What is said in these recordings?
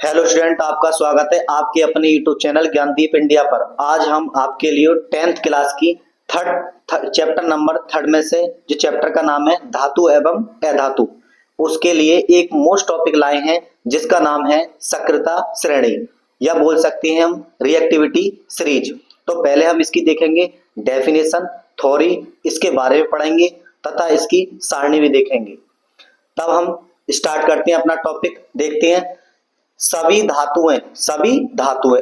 Hello student, आपका स्वागत है आपके अपने यूट्यूब चैनल ज्ञानदीप इंडिया पर। आज हम आपके लिए 10th क्लास की थर्ड चैप्टर नंबर 3 में से जो चैप्टर का नाम है धातु एवं अधातु, उसके लिए एक मोस्ट टॉपिक लाए हैं जिसका नाम है सक्रियता श्रेणी या बोल सकते हैं हम रिएक्टिविटी सीरीज। तो पहले हम इसकी देखेंगे डेफिनेशन, थ्योरी, इसके बारे में पढ़ेंगे तथा इसकी सारणी भी देखेंगे। तब हम स्टार्ट करते हैं अपना टॉपिक। देखते हैं सभी धातुएं।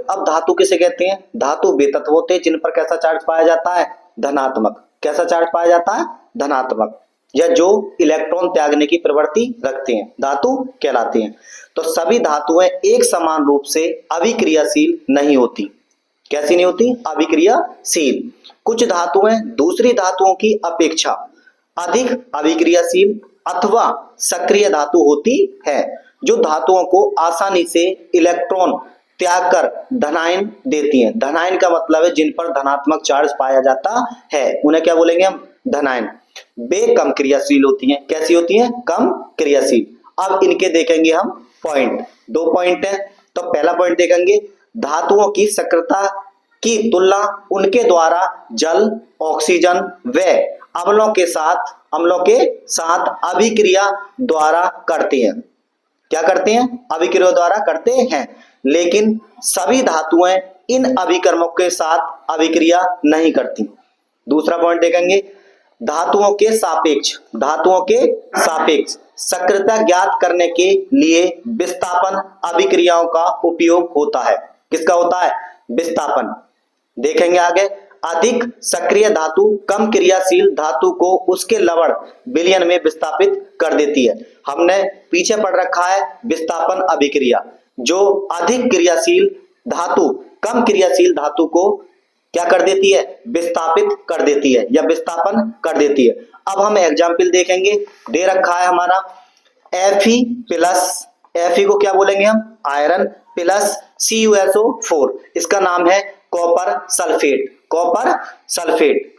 अब धातु किसे कहते हैं? धातु वे तत्व होते हैं जिन पर कैसा चार्ज पाया जाता है? धनात्मक। कैसा चार्ज पाया जाता है? धनात्मक, या जो इलेक्ट्रॉन त्यागने की प्रवृत्ति रखते हैं धातु कहलाते हैं। तो सभी धातुएं एक समान रूप से अभिक्रियाशील नहीं होती। कैसी नहीं होती? अभिक्रियाशील। कुछ धातुएं दूसरी धातुओं की अपेक्षा अधिक अभिक्रियाशील अथवा सक्रिय धातु होती है, जो धातुओं को आसानी से इलेक्ट्रॉन त्याग कर धनायन देती हैं। धनायन का मतलब है जिन पर धनात्मक चार्ज पाया जाता है, उन्हें क्या बोलेंगे हम? धनायन। वे कम क्रियाशील होती हैं। कैसी होती हैं? कम क्रियाशील। अब इनके देखेंगे हम पॉइंट। 2 पॉइंट है। तो पहला पॉइंट देखेंगे, धातुओं की सक्रियता की तुलना उनके द्वारा जल, ऑक्सीजन व अम्लों के साथ अभिक्रिया द्वारा करते हैं। क्या करते हैं? अभिक्रिया द्वारा करते हैं। लेकिन सभी धातुएं इन अभिकर्मों के साथ अभिक्रिया नहीं करती। दूसरा पॉइंट देखेंगे, धातुओं के सापेक्ष सक्रियता ज्ञात करने के लिए विस्थापन अभिक्रियाओं का उपयोग होता है। किसका होता है? विस्थापन। देखेंगे आगे, अधिक सक्रिय धातु कम क्रियाशील धातु को उसके लवण विलयन में विस्थापित कर देती है। हमने पीछे पढ़ रखा है विस्थापन अभिक्रिया। जो अधिक क्रियाशील धातु कम क्रियाशील धातु को क्या कर देती है? विस्थापित कर देती है या विस्थापन कर देती है। अब हम एग्जाम्पल देखेंगे। दे रखा है हमारा Fe प्लस, Fe को क्या बोलेंगे हम? आयरन प्लस CuSO4, इसका नाम है कॉपर सल्फेट।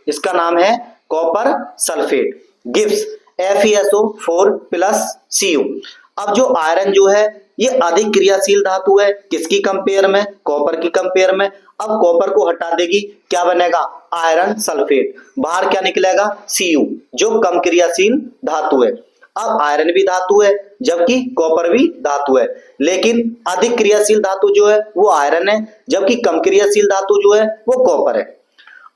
इसका नाम है copper sulphate. Gives FeSO4 plus Cu। अब जो आयरन जो है ये अधिक क्रियाशील धातु है। किसकी कंपेयर में? कॉपर की कंपेयर में। अब कॉपर को हटा देगी, क्या बनेगा? Iron sulphate. बाहर क्या निकलेगा? Cu, जो कम क्रियाशील धातु है। अब आयरन भी धातु है जबकि कॉपर भी धातु है, लेकिन अधिक क्रियाशील धातु जो है वो आयरन है, जबकि कम क्रियाशील धातु जो है वो कॉपर है।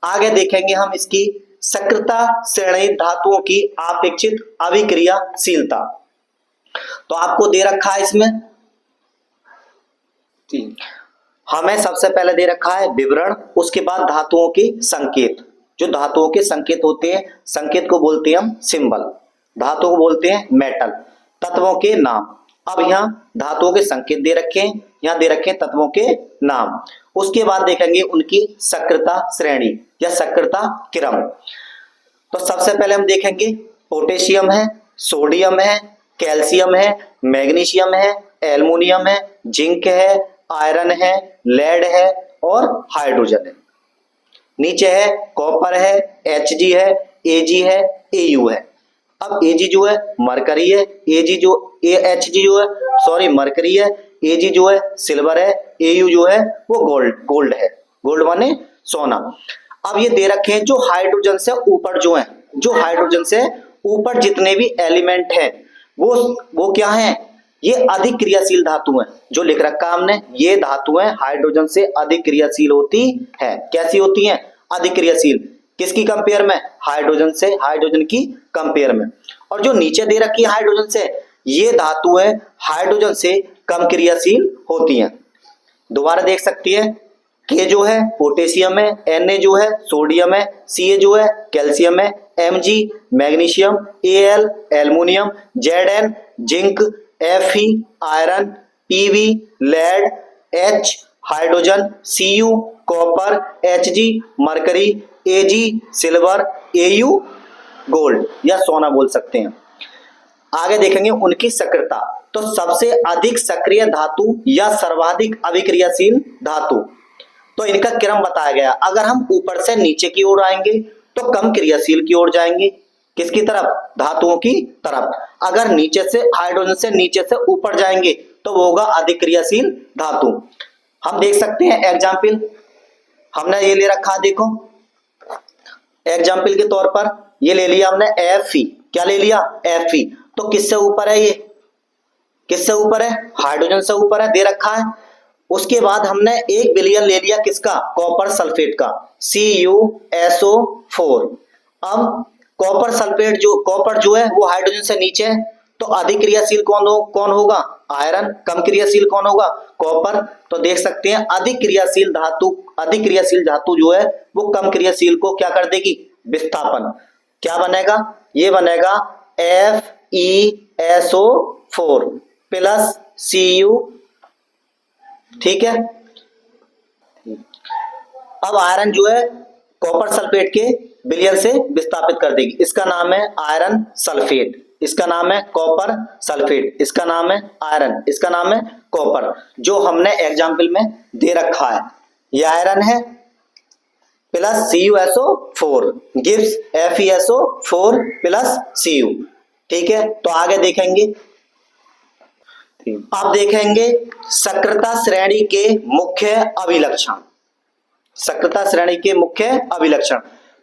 आगे देखेंगे हम इसकी सक्रियता श्रेणी धातुओं की अपेक्षित अभिक्रियाशीलता। तो आपको दे रखा है इसमें, हमें सबसे पहले दे रखा है विवरण, उसके बाद धातुओं के संकेत। जो धातुओं के संकेत होते हैं, संकेत को बोलते हैं हम सिंबल, धातुओं को बोलते हैं मेटल। तत्वों के नाम। अब यहाँ धातुओं के संकेत दे रखे हैं, यहाँ दे रखे हैं तत्वों के नाम। उसके बाद देखेंगे उनकी सक्रियता श्रेणी या सक्रियता क्रम। तो सबसे पहले हम देखेंगे पोटेशियम है, सोडियम है, कैल्शियम है, मैग्नीशियम है, एल्युमिनियम है, जिंक है, आयरन है, लेड है और हाइड्रोजन है। नीचे है कॉपर है, Hg है, Ag है, Au है। अब Ag जो है मरकरी है, Hg जो है मरकरी है, Ag जो है सिल्वर है, Au जो है वो गोल्ड है। गोल्ड माने सोना। अब ये दे रखे हैं जो हाइड्रोजन से ऊपर जो हाइड्रोजन से ऊपर जितने भी एलिमेंट हैं वो क्या हैं? ये अधिक क्रियाशील धातु हैं। जो लिख रखा हमने, ये धातुएं हाइड्रोजन से अधिक क्रियाशील होती है। कैसी होती हैं? अधिक क्रियाशील। किसकी कंपेयर में? हाइड्रोजन से, हाइड्रोजन की कंपेयर में। और जो नीचे दे रखी है हाइड्रोजन से, ये धातुएं हाइड्रोजन से कम क्रियाशील होती हैं। दोबारा देख सकती है, K जो है पोटेशियम है, Na जो है सोडियम है, Ca जो है कैल्शियम है, Mg magnesium, Al aluminium, Zn zinc, Fe iron, Pv lead, H hydrogen, Cu copper, Hg mercury, Ag silver, Au gold या सोना बोल सकते हैं। आगे देखेंगे उनकी सक्रियता। तो सबसे अधिक सक्रिय धातु या सर्वाधिक अभिक्रियाशील धातु, तो इनका क्रम बताया गया। अगर हम ऊपर से नीचे की ओर आएंगे तो कम क्रियाशील की ओर जाएंगे। किसकी तरफ? धातुओं की तरफ। अगर नीचे से हाइड्रोजन से नीचे से ऊपर जाएंगे तो वो होगा अधिक क्रियाशील धातु। हम देख सकते हैं एग्जाम्पल, हमने ये ले रखा है, देखो एग्जाम्पल के तौर पर ये ले लिया हमने Fe। क्या ले लिया? Fe। तो किससे ऊपर है? ये किससे ऊपर है? हाइड्रोजन से ऊपर है, दे रखा है। उसके बाद हमने 1 बिलियन ले लिया किसका? कॉपर सल्फेट का, CuSO4। अब कॉपर सल्फेट कॉपर जो है वो हाइड्रोजन से नीचे है, तो अधिक क्रियाशील कौन होगा? आयरन। कम क्रियाशील कौन होगा? कॉपर। तो देख सकते हैं अधिक क्रियाशील धातु जो है वो कम क्रियाशील को क्या कर देगी? विस्थापन। क्या बनेगा? ये बनेगा FeSO4 प्लस Cu। ठीक है। अब आयरन जो है कॉपर सल्फेट के विलयन से विस्थापित कर देगी, इसका नाम है आयरन सल्फेट, इसका नाम है कॉपर सल्फेट, इसका नाम है आयरन, इसका नाम है कॉपर, जो हमने एग्जाम्पल में दे रखा है। ये आयरन है plus CuSO4 gives FeSO4 plus Cu। ठीक है, तो आगे देखेंगे। अब देखेंगे सक्रियता श्रेणी के मुख्य अभिलक्षण। सक्रियता श्रेणी के मुख्य अभिलक्षण,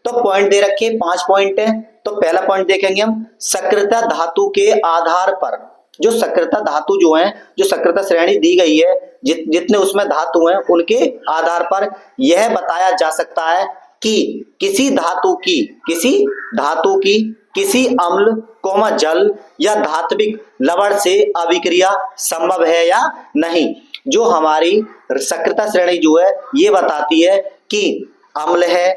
तो पॉइंट दे रखे 5 पॉइंट है। तो पहला पॉइंट देखेंगे हम, सक्रियता धातु के आधार पर, जो सक्रियता धातु जो है, जो सक्रियता श्रेणी दी गई है, जितने उसमें धातु हैं उनके आधार पर यह बताया जा सकता है कि किसी धातु की किसी अम्ल जल या धात्विक लवण से अभिक्रिया संभव है या नहीं। जो हमारी सक्रियता श्रेणी जो है ये बताती है कि अम्ल है,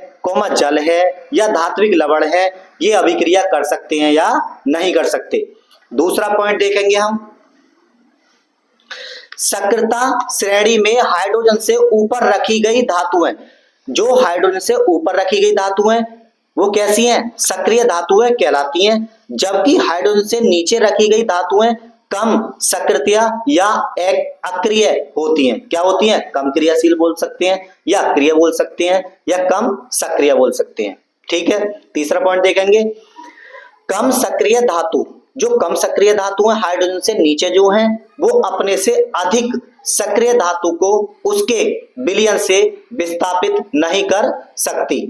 जल है या धात्विक लवण है, ये अभिक्रिया कर सकते हैं या नहीं कर सकते। दूसरा पॉइंट देखेंगे हम, सक्रियता श्रेणी में हाइड्रोजन से ऊपर रखी गई धातुएं, जो हाइड्रोजन से ऊपर रखी गई धातुएं वो कैसी हैं? सक्रिय धातुएं कहलाती हैं, जबकि हाइड्रोजन से नीचे रखी गई धातुएं कम सक्रिय या अक्रिय होती हैं। क्या होती हैं? कम क्रियाशील बोल सकते हैं, या अक्रिय बोल सकते हैं, या कम सक्रिय बोल सकते हैं। ठीक है। तीसरा पॉइंट देखेंगे, कम सक्रिय धातु, जो कम सक्रिय धातु है हाइड्रोजन से नीचे जो हैं, वो अपने से अधिक सक्रिय धातु को उसके विलयन से विस्थापित नहीं कर सकती।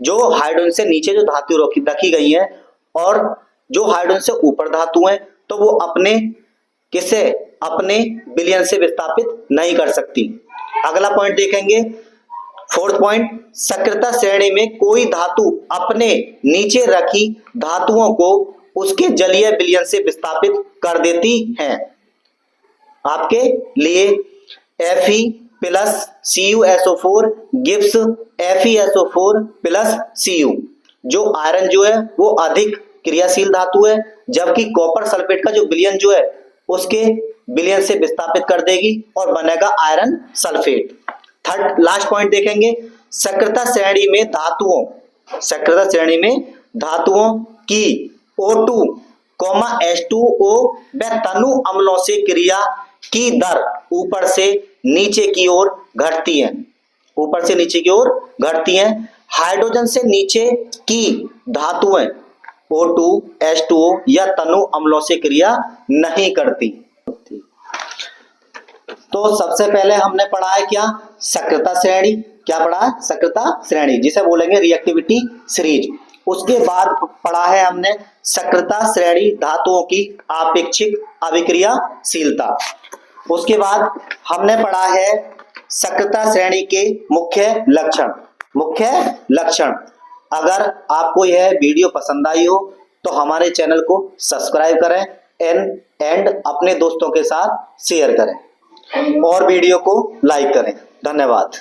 जो हाइड्रोजन से नीचे जो धातु रखी गई है और जो हाइड्रोजन से ऊपर धातु है, तो वो अपने विलयन से विस्थापित नहीं कर सकती। अगला पॉइंट देखेंगे, 4th पॉइंट, सक्रियता श्रेणी में कोई धातु अपने नीचे रखी धातुओं को उसके जलीय विलयन से विस्थापित कर देती है। आपके लिए Fe plus CuSO4 gives FeSO4 plus Cu। जो आयरन जो है वो अधिक क्रियाशील धातु है, जबकि कॉपर सल्फेट का जो विलयन जो है उसके विलयन से विस्थापित कर देगी और बनेगा iron sulphate. Third last point देखेंगे, सक्रियता श्रेणी में धातुओं की O2, H2O व तनु अम्लों से क्रिया की दर ऊपर से नीचे की ओर घटती है, ऊपर से नीचे की ओर घटती है। हाइड्रोजन से नीचे की धातुएं O2, H2O या तनु अम्लों से क्रिया नहीं करती। तो सबसे पहले हमने पढ़ा है क्या? सक्रियता श्रेणी। क्या पढ़ा है? सक्रियता श्रेणी, जिसे बोलेंगे रिएक्टिविटी सीरीज। उसके बाद पढ़ा है हमने सक्रियता श्रेणी धातुओं की आपेक्षिक अभिक्रियाशीलता। उसके बाद हमने पढ़ा है सक्रियता श्रेणी के मुख्य लक्षण। अगर आपको यह वीडियो पसंद आई हो तो हमारे चैनल को सब्सक्राइब करें एंड अपने दोस्तों के साथ शेयर करें और वीडियो को लाइक करें। धन्यवाद।